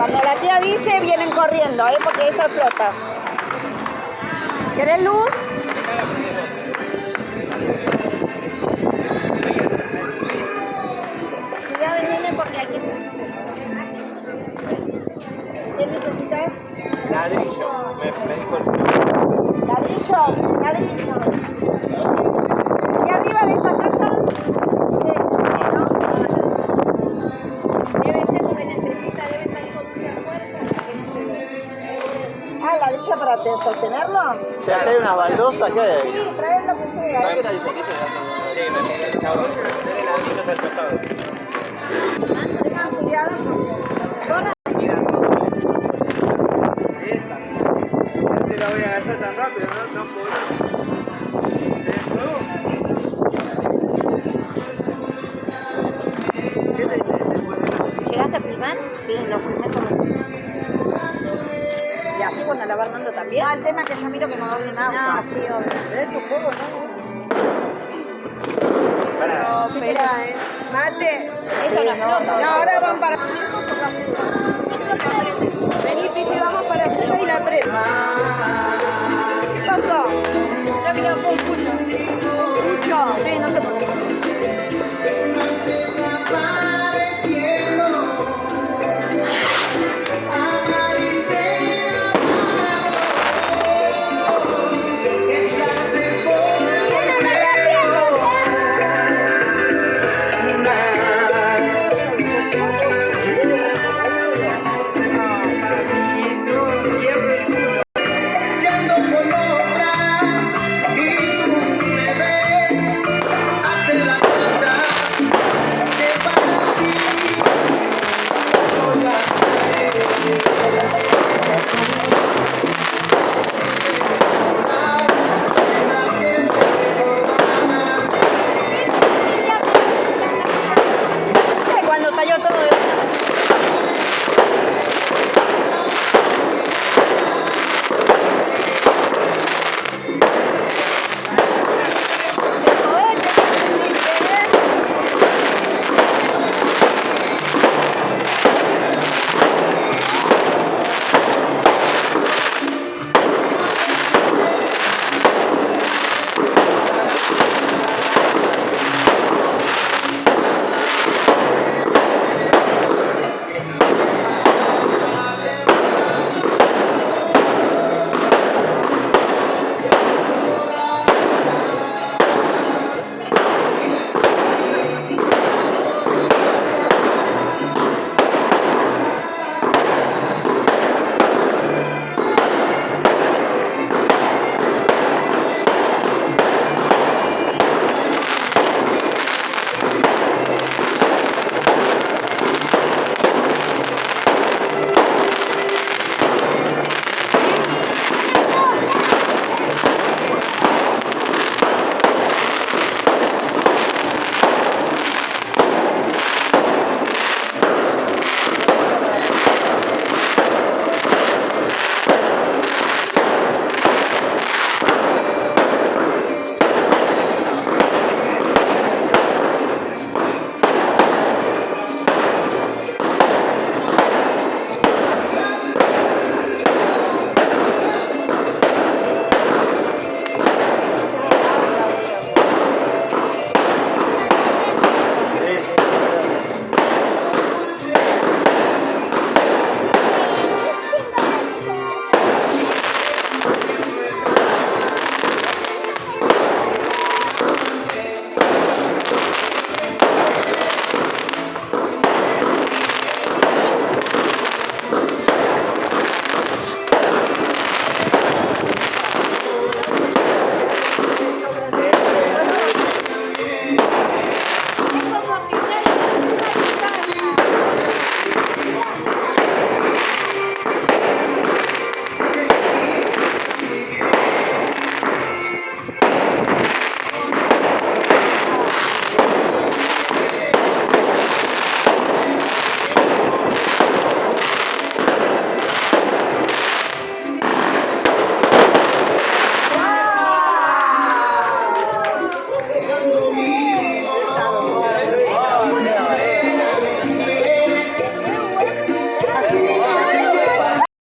Cuando la tía dice, vienen corriendo, porque eso explota. ¿Querés luz? Cuidado, nene, porque hay que... ¿Qué necesitas? Ladrillo. Me dijo el... ¿Ladrillo? Ladrillo. ¿Y arriba de esa caja? ¿Qué? ¿No? Debe ser porque necesita, debe salir con mucha fuerza. Ah, ¿ladrillo para sostenerlo? Si hay una baldosa, ¿qué hay? Sí, traer lo que sea. ¿Qué ladrillo? Sí, me ladrillos al costado. Tengan cuidado porque... Esa. No te la voy a gastar tan rápido, ¿no? No puedo. ¿Qué te dice? ¿Llegaste a filmar? Sí, lo filmé como... ¿Y así cuando la va armando también? No, el tema es que yo miro que no doble nada. No, frío. ¿Ves tu juego, no? Espera, Mate. Esto no explota. No, ahora van para... Vení, Pipi, vamos para allá y la presa. ¿Qué pasó? Creo que quedó con pucho. ¿Mucho? Sí, no sé por qué. Cuando salió todo de